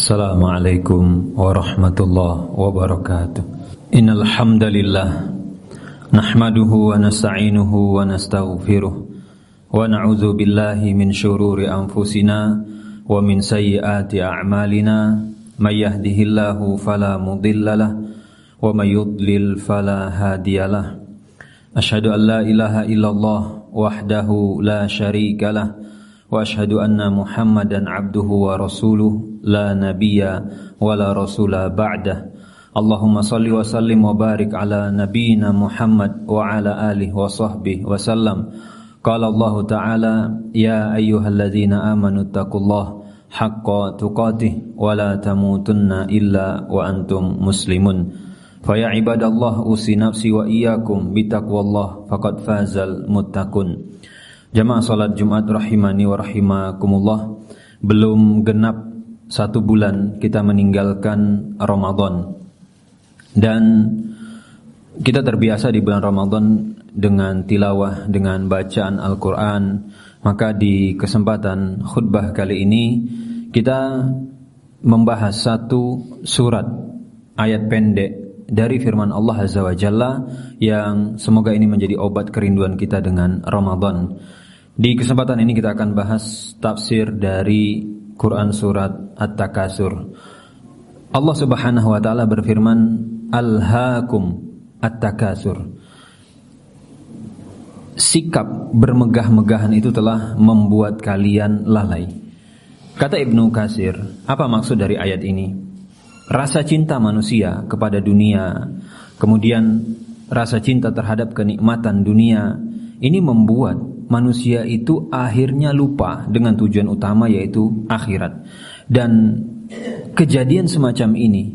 Assalamualaikum warahmatullahi wabarakatuh. Innal hamdalillah nahmaduhu wa nasta'inuhu wa nastaghfiruh wa na'udzu billahi min syururi anfusina wa min sayyiati a'malina may yahdihillahu fala mudhillalah wa may yudlil fala hadiyalah. Asyhadu an la ilaha illallah wahdahu la syarikalah wa asyhadu anna Muhammadan abduhu wa rasuluh la nabiyya wa la rasula ba'dah. Allahumma salli wa sallim wa barik ala nabiyyina Muhammad wa ala alihi wa sahbihi wa sallam. Qala Allah ta'ala ya ayyuhalladzina amanu taqullaha haqqa tuqatih wa la tamutunna illa wa antum muslimun. Fa ya ibadallah usi nafsi wa iyyakum bitaqwallah faqad fazal muttaqun. Jamaah salat Jumat rahimani wa rahimakumullah. Belum genap 1 bulan kita meninggalkan Ramadan, dan kita terbiasa di bulan Ramadan dengan tilawah, dengan bacaan Al-Quran. Maka di kesempatan khutbah kali ini kita membahas 1 surat ayat pendek dari firman Allah Azza wa Jalla yang semoga ini menjadi obat kerinduan kita dengan Ramadan. Di kesempatan ini kita akan bahas tafsir dari Quran surat At-Takasur. Allah Subhanahu wa taala berfirman, Alhaakum At-Takasur. Sikap bermegah-megahan itu telah membuat kalian lalai. Kata Ibnu Katsir, apa maksud dari ayat ini? Rasa cinta manusia kepada dunia, kemudian rasa cinta terhadap kenikmatan dunia, ini membuat manusia itu akhirnya lupa dengan tujuan utama, yaitu akhirat. Dan kejadian semacam ini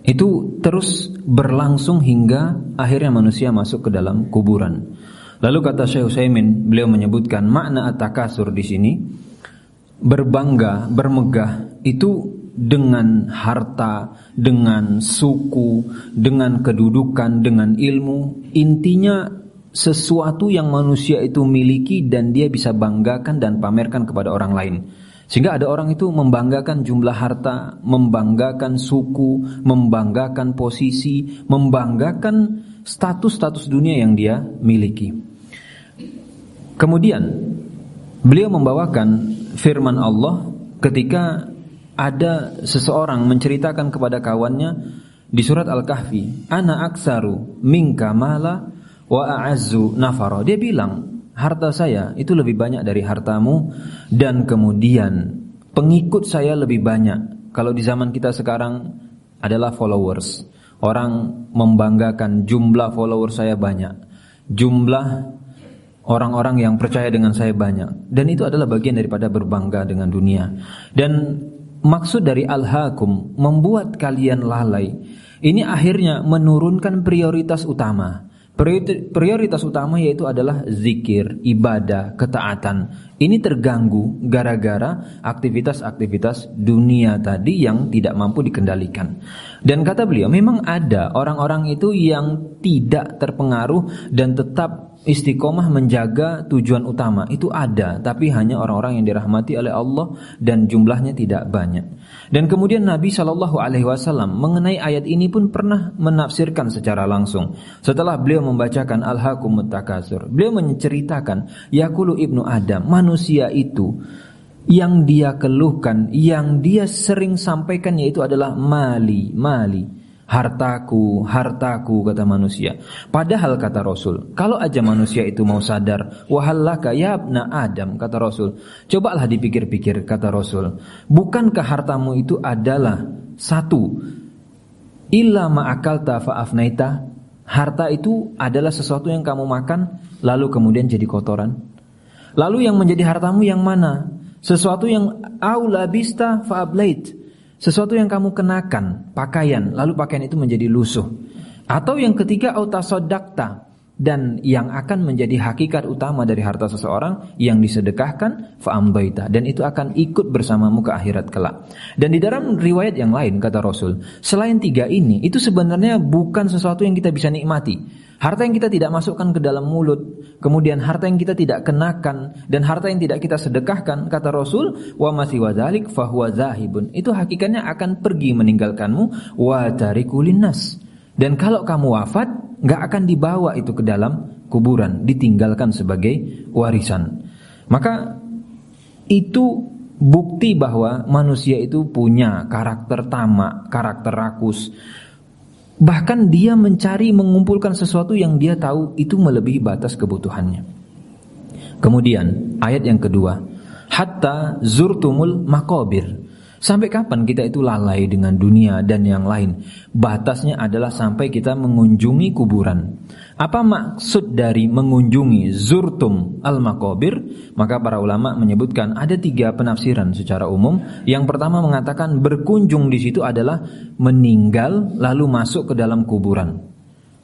itu terus berlangsung hingga akhirnya manusia masuk ke dalam kuburan. Lalu kata Syekh Utsaimin, beliau menyebutkan makna at-takasur di sini, berbangga, bermegah itu dengan harta, dengan suku, dengan kedudukan, dengan ilmu. Intinya sesuatu yang manusia itu miliki dan dia bisa banggakan dan pamerkan kepada orang lain. Sehingga ada orang itu membanggakan jumlah harta, membanggakan suku, membanggakan posisi, membanggakan status-status dunia yang dia miliki. Kemudian beliau membawakan firman Allah ketika ada seseorang menceritakan kepada kawannya di surat Al-Kahfi, ana aksaru minka mala wa a'azzu nafara. Dia bilang, harta saya itu lebih banyak dari hartamu, dan kemudian pengikut saya lebih banyak. Kalau di zaman kita sekarang adalah followers. Orang membanggakan jumlah followers saya banyak, jumlah orang-orang yang percaya dengan saya banyak, dan itu adalah bagian daripada berbangga dengan dunia. Dan maksud dari alhaakum, membuat kalian lalai, ini akhirnya menurunkan prioritas utama. Prioritas utama yaitu adalah zikir, ibadah, ketaatan. Ini terganggu gara-gara aktivitas-aktivitas dunia tadi yang tidak mampu dikendalikan. Dan kata beliau, memang ada orang-orang itu yang tidak terpengaruh dan tetap istiqomah menjaga tujuan utama. Itu ada, tapi hanya orang-orang yang dirahmati oleh Allah dan jumlahnya tidak banyak. Dan kemudian Nabi SAW mengenai ayat ini pun pernah menafsirkan secara langsung. Setelah beliau membacakan Alhaakumut Takasur, beliau menceritakan, yaqulu ibnu Adam, manusia itu yang dia keluhkan, yang dia sering sampaikan yaitu adalah mali, hartaku, kata manusia. Padahal kata Rasul, kalau aja manusia itu mau sadar, wahallaka ya ibna Adam, kata Rasul, cobalah dipikir-pikir, kata Rasul, bukankah hartamu itu adalah satu, illa ma'akalta fa'afnaita, harta itu adalah sesuatu yang kamu makan lalu kemudian jadi kotoran. Lalu yang menjadi hartamu yang mana? Sesuatu yang aulabista fa'ablait, sesuatu yang kamu kenakan, pakaian, lalu pakaian itu menjadi lusuh. Atau yang ketiga, autasoddaqta, dan yang akan menjadi hakikat utama dari harta seseorang yang disedekahkan fa'amdaita, dan itu akan ikut bersamamu ke akhirat kelak. Dan di dalam riwayat yang lain kata Rasul, selain 3 ini itu sebenarnya bukan sesuatu yang kita bisa nikmati. Harta yang kita tidak masukkan ke dalam mulut, kemudian harta yang kita tidak kenakan, dan harta yang tidak kita sedekahkan, kata Rasul, wa masih wadzalik fahuwa zahibun. Itu hakikatnya akan pergi meninggalkanmu, wa tarikulin nas. Dan kalau kamu wafat, nggak akan dibawa itu ke dalam kuburan, ditinggalkan sebagai warisan. Maka itu bukti bahwa manusia itu punya karakter tamak, karakter rakus. Bahkan dia mencari mengumpulkan sesuatu yang dia tahu itu melebihi batas kebutuhannya. Kemudian ayat yang kedua, hatta zurtumul maqabir. Sampai kapan kita itu lalai dengan dunia dan yang lain? Batasnya adalah sampai kita mengunjungi kuburan. Apa maksud dari mengunjungi zurtum al-maqabir? Maka para ulama menyebutkan ada 3 penafsiran secara umum. Yang pertama mengatakan berkunjung di situ adalah meninggal lalu masuk ke dalam kuburan.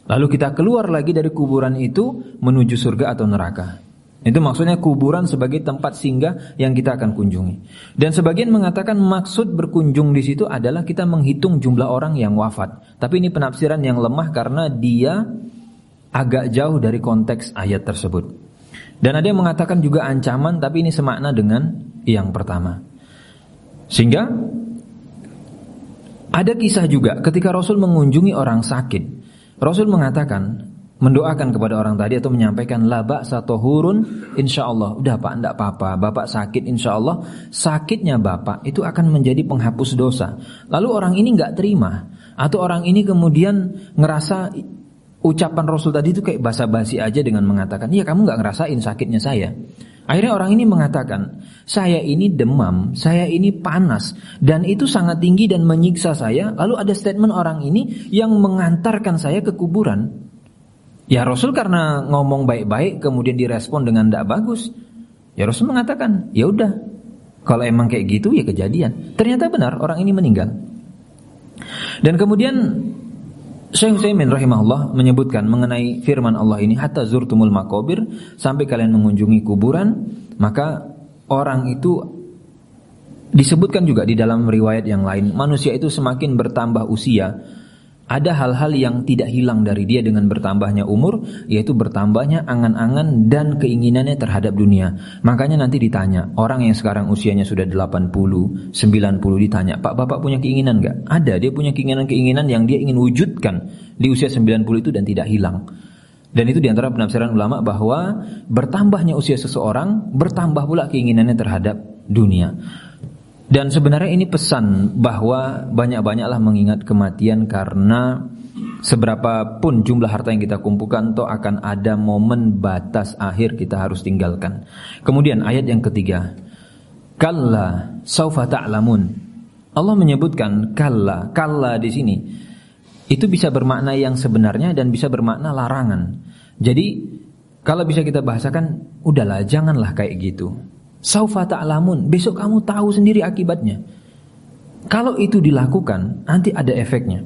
Lalu kita keluar lagi dari kuburan itu menuju surga atau neraka. Itu maksudnya kuburan sebagai tempat singgah yang kita akan kunjungi. Dan sebagian mengatakan maksud berkunjung di situ adalah kita menghitung jumlah orang yang wafat. Tapi ini penafsiran yang lemah karena dia agak jauh dari konteks ayat tersebut. Dan ada yang mengatakan juga ancaman, tapi ini semakna dengan yang pertama. Sehingga ada kisah juga ketika Rasul mengunjungi orang sakit. Rasul mengatakan, mendoakan kepada orang tadi atau menyampaikan la ba'sa tahurun insyaallah. Udah Pak, enggak apa-apa. Bapak sakit insyaallah. Sakitnya Bapak itu akan menjadi penghapus dosa. Lalu orang ini enggak terima, atau orang ini kemudian ngerasa ucapan Rasul tadi itu kayak basa-basi aja dengan mengatakan, "Iya, kamu enggak ngerasain sakitnya saya." Akhirnya orang ini mengatakan, "Saya ini demam, saya ini panas, dan itu sangat tinggi dan menyiksa saya." Lalu ada statement orang ini yang mengantarkan saya ke kuburan. Ya Rasul karena ngomong baik-baik kemudian direspon dengan tidak bagus. Ya Rasul mengatakan, ya udah, kalau emang kayak gitu ya kejadian. Ternyata benar orang ini meninggal. Dan kemudian Syekh Utsaimin rahimahullah menyebutkan mengenai firman Allah ini, hatta zurtumul maqabir, sampai kalian mengunjungi kuburan. Maka orang itu disebutkan juga di dalam riwayat yang lain, manusia itu semakin bertambah usia, ada hal-hal yang tidak hilang dari dia dengan bertambahnya umur, yaitu bertambahnya angan-angan dan keinginannya terhadap dunia. Makanya nanti ditanya, orang yang sekarang usianya sudah 80, 90 ditanya, "Pak, Bapak punya keinginan enggak?" Ada, dia punya keinginan-keinginan yang dia ingin wujudkan di usia 90 itu dan tidak hilang. Dan itu diantara penafsiran ulama bahwa bertambahnya usia seseorang, bertambah pula keinginannya terhadap dunia. Dan sebenarnya ini pesan bahwa banyak-banyaklah mengingat kematian, karena seberapapun jumlah harta yang kita kumpulkan, toh akan ada momen batas akhir kita harus tinggalkan. Kemudian ayat yang ketiga, kalla saufa ta'lamun. Allah menyebutkan kalla. Kalla di sini itu bisa bermakna yang sebenarnya dan bisa bermakna larangan. Jadi kalau bisa kita bahasakan, udahlah, janganlah kayak gitu. Saufa ta'lamun, besok kamu tahu sendiri akibatnya. Kalau itu dilakukan, nanti ada efeknya.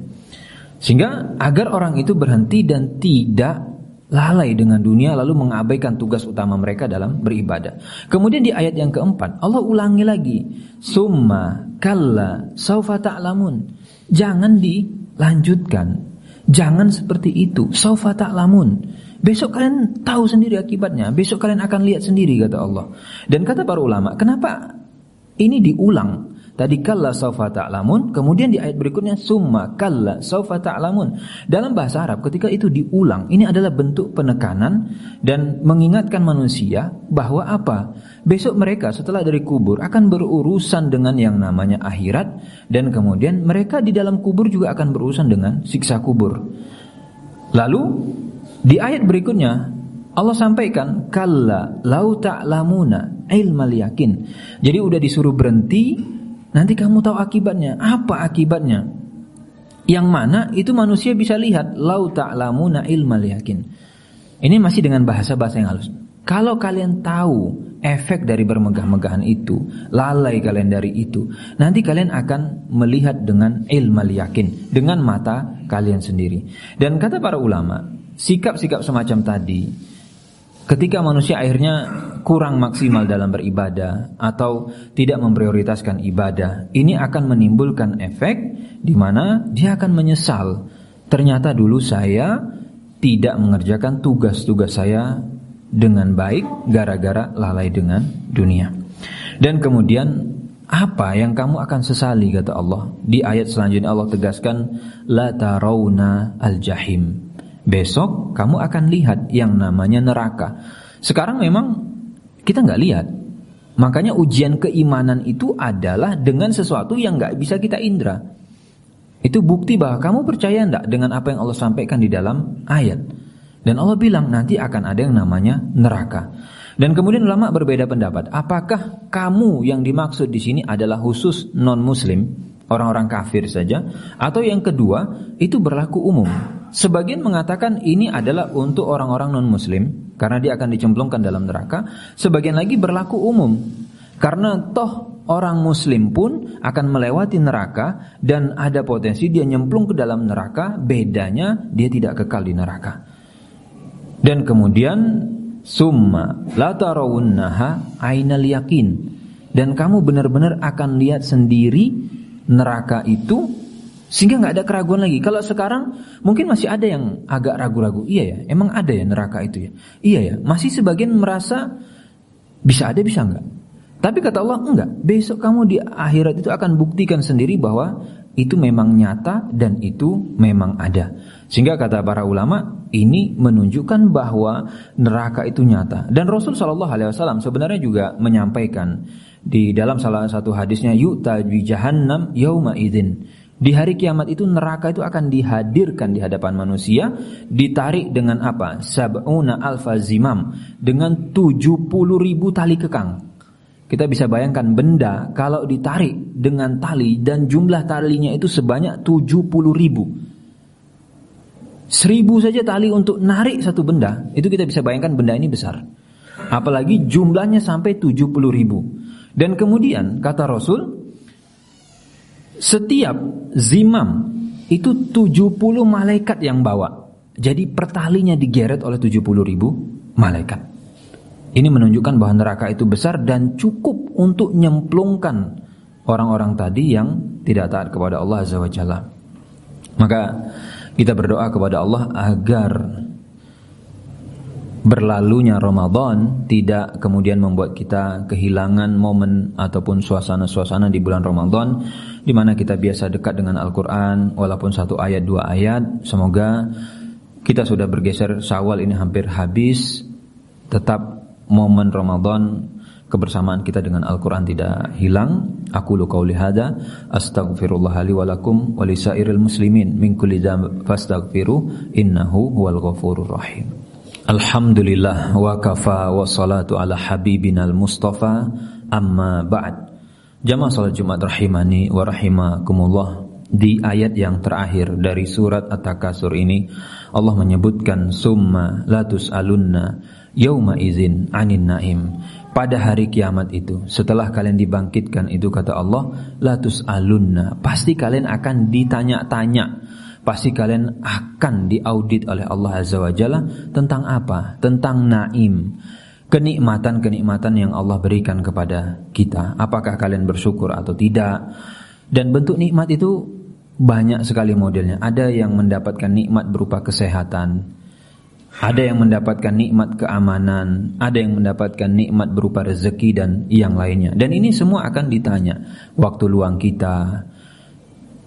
Sehingga agar orang itu berhenti dan tidak lalai dengan dunia lalu mengabaikan tugas utama mereka dalam beribadah. Kemudian di ayat yang keempat, Allah ulangi lagi, summa kalla saufa ta'lamun. Jangan dilanjutkan, jangan seperti itu. Saufa ta'lamun, besok kalian tahu sendiri akibatnya. Besok kalian akan lihat sendiri, kata Allah. Dan kata para ulama, kenapa ini diulang? Tadi kalla saufa ta'lamun, kemudian di ayat berikutnya summa kalla saufa ta'lamun. Dalam bahasa Arab ketika itu diulang, ini adalah bentuk penekanan dan mengingatkan manusia bahwa apa? Besok mereka setelah dari kubur akan berurusan dengan yang namanya akhirat, dan kemudian mereka di dalam kubur juga akan berurusan dengan siksa kubur. Lalu di ayat berikutnya Allah sampaikan kalla lau ta'lamuna ilmal yakin. Jadi udah disuruh berhenti, nanti kamu tahu akibatnya. Apa akibatnya? Yang mana itu manusia bisa lihat, lau ta'lamuna ilmal yakin. Ini masih dengan bahasa-bahasa yang halus. Kalau kalian tahu efek dari bermegah-megahan itu, lalai kalian dari itu, nanti kalian akan melihat dengan ilmal yakin, dengan mata kalian sendiri. Dan kata para ulama, sikap-sikap semacam tadi, ketika manusia akhirnya kurang maksimal dalam beribadah atau tidak memprioritaskan ibadah, ini akan menimbulkan efek di mana dia akan menyesal. Ternyata dulu saya tidak mengerjakan tugas-tugas saya dengan baik gara-gara lalai dengan dunia. Dan kemudian apa yang kamu akan sesali, kata Allah. Di ayat selanjutnya Allah tegaskan, la tarawna al-jahim. Besok kamu akan lihat yang namanya neraka. Sekarang memang kita nggak lihat. Makanya ujian keimanan itu adalah dengan sesuatu yang nggak bisa kita indra. Itu bukti bahwa kamu percaya enggak dengan apa yang Allah sampaikan di dalam ayat. Dan Allah bilang nanti akan ada yang namanya neraka. Dan kemudian ulama berbeda pendapat. Apakah kamu yang dimaksud di sini adalah khusus non-muslim, orang-orang kafir saja, atau yang kedua itu berlaku umum? Sebagian mengatakan ini adalah untuk orang-orang non-muslim karena dia akan dicemplungkan dalam neraka. Sebagian lagi berlaku umum karena toh orang muslim pun akan melewati neraka dan ada potensi dia nyemplung ke dalam neraka. Bedanya dia tidak kekal di neraka. Dan kemudian summa la tarawunnaha ainal yakin, dan kamu benar-benar akan lihat sendiri neraka itu sehingga nggak ada keraguan lagi. Kalau sekarang mungkin masih ada yang agak ragu-ragu. Iya ya, emang ada ya neraka itu ya? Iya ya, masih sebagian merasa bisa ada bisa enggak. Tapi kata Allah enggak. Besok kamu di akhirat itu akan buktikan sendiri bahwa itu memang nyata dan itu memang ada. Sehingga kata para ulama, ini menunjukkan bahwa neraka itu nyata. Dan Rasul SAW sebenarnya juga menyampaikan di dalam salah satu hadisnya, yu'ta bi jahannam yauma idzin. Di hari kiamat itu neraka itu akan dihadirkan di hadapan manusia, ditarik dengan apa? Sab'una alfa zimam, dengan 70.000 tali kekang. Kita bisa bayangkan benda kalau ditarik dengan tali dan jumlah talinya itu sebanyak 70.000. 1.000 saja tali untuk narik satu benda, itu kita bisa bayangkan benda ini besar. Apalagi jumlahnya sampai 70.000. Dan kemudian kata Rasul, setiap zimam itu 70 malaikat yang bawa. Jadi pertalinya digeret oleh 70.000 malaikat. Ini menunjukkan bahwa neraka itu besar dan cukup untuk nyemplungkan orang-orang tadi yang tidak taat kepada Allah Azza wa Jalla. Maka kita berdoa kepada Allah agar berlalunya Ramadan tidak kemudian membuat kita kehilangan momen ataupun suasana-suasana di bulan Ramadan di mana kita biasa dekat dengan Al-Quran walaupun satu ayat dua ayat. Semoga kita sudah bergeser, Syawal ini hampir habis, tetap momen Ramadan kebersamaan kita dengan Al-Quran tidak hilang. Aqulu qauli hadza astaghfirullah li wa lakum wa lisairil muslimin min kulli dzamb fastaghfiru innahu huwal ghafurur rahim. Alhamdulillah wa kafa wa salatu ala habibinal mustafa amma ba'd. Jamaah salat Jumat rahimani wa rahimakumullah. Di ayat yang terakhir dari surat At-Takasur ini Allah menyebutkan summa la tus'alunna yauma idzin 'anin na'im. Pada hari kiamat itu, setelah kalian dibangkitkan itu, kata Allah, la tus'alunna, pasti kalian akan ditanya-tanya, pasti kalian akan diaudit oleh Allah Azza wa Jalla tentang apa? Tentang naim, kenikmatan-kenikmatan yang Allah berikan kepada kita. Apakah kalian bersyukur atau tidak? Dan bentuk nikmat itu banyak sekali modelnya. Ada yang mendapatkan nikmat berupa kesehatan, ada yang mendapatkan nikmat keamanan, ada yang mendapatkan nikmat berupa rezeki dan yang lainnya. Dan ini semua akan ditanya waktu luang kita.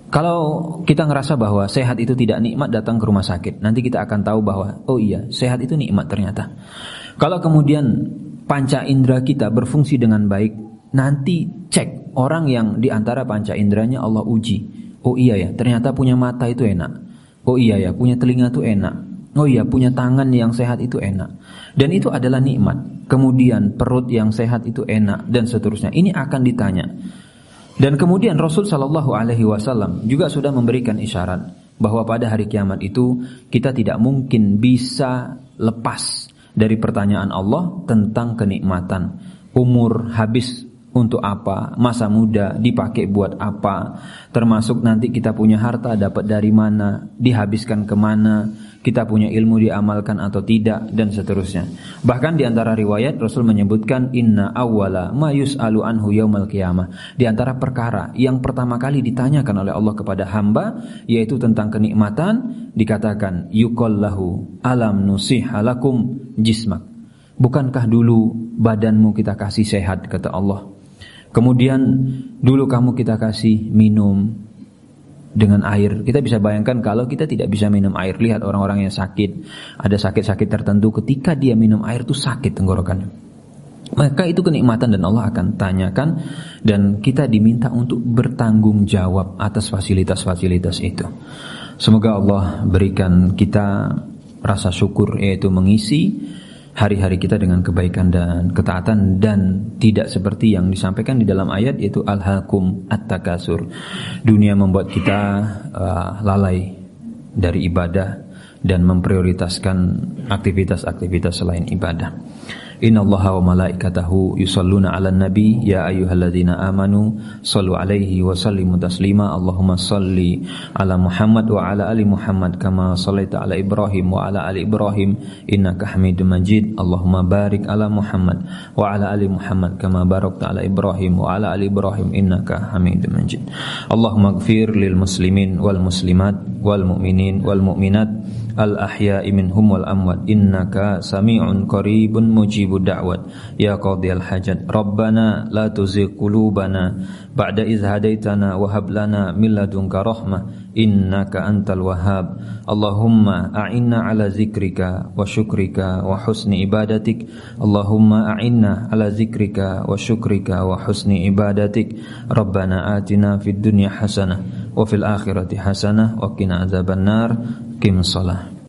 Kalau kita ngerasa bahwa sehat itu tidak nikmat, datang ke rumah sakit. Nanti kita akan tahu bahwa oh iya, sehat itu nikmat ternyata. Kalau kemudian panca indera kita berfungsi dengan baik, nanti cek orang yang di antara panca inderanya Allah uji. Oh iya ya, ternyata punya mata itu enak. Oh iya ya, punya telinga itu enak. Oh iya, punya tangan yang sehat itu enak. Dan itu adalah nikmat. Kemudian perut yang sehat itu enak dan seterusnya. Ini akan ditanya. Dan kemudian Rasul SAW juga sudah memberikan isyarat bahwa pada hari kiamat itu kita tidak mungkin bisa lepas dari pertanyaan Allah tentang kenikmatan. Umur habis untuk apa? Masa muda dipakai buat apa? Termasuk nanti kita punya harta dapat dari mana? Dihabiskan kemana? kita punya ilmu diamalkan atau tidak, dan seterusnya. Bahkan di antara riwayat Rasul menyebutkan inna awwala ma yus'alu anhu yaumal qiyamah. Di antara perkara yang pertama kali ditanyakan oleh Allah kepada hamba yaitu tentang kenikmatan, dikatakan yuqallahu alam nusihalakum jismak. Bukankah dulu badanmu kita kasih sehat, kata Allah. Kemudian dulu kamu kita kasih minum dengan air. Kita bisa bayangkan kalau kita tidak bisa minum air. Lihat orang-orang yang sakit, ada sakit-sakit tertentu, ketika dia minum air itu sakit tenggorokannya. Maka itu kenikmatan dan Allah akan tanyakan, dan kita diminta untuk bertanggung jawab atas fasilitas-fasilitas itu. Semoga Allah berikan kita rasa syukur, yaitu mengisi hari-hari kita dengan kebaikan dan ketaatan, dan tidak seperti yang disampaikan di dalam ayat, yaitu alhaakum at-takasur. Dunia membuat kita lalai dari ibadah dan memprioritaskan aktivitas-aktivitas selain ibadah. Innallaha wa malaikatahu yusalluna 'alan nabi ya ayyuhalladzina amanu shallu 'alaihi wa sallimu taslima. Allahumma shalli 'ala Muhammad wa 'ala ali Muhammad kama shallaita 'ala Ibrahim wa 'ala ali Ibrahim innaka Hamidum Majid. Allahumma barik 'ala Muhammad wa 'ala ali Muhammad kama barakta 'ala Ibrahim wa 'ala ali Ibrahim innaka Hamidum Majid. Allahumma ighfir lil muslimin wal muslimat wal mu'minin wal mu'minat al ahya'i minhum wal amwat innaka sami'un qaribun mujibud da'wat ya qadhiyal hajat. Rabbana la tuzigh qulubana ba'da idh hadaitana wa hab lana min ladunka rahmah innaka antal wahhab. Allahumma a'inna ala zikrika wa syukrika wa husni ibadatik. Allahumma a'inna ala zikrika wa syukrika wa husni ibadatik. Rabbana atina fid dunya hasanah wa fil akhirati hasanah wa qina adzabannar. Qim shalah.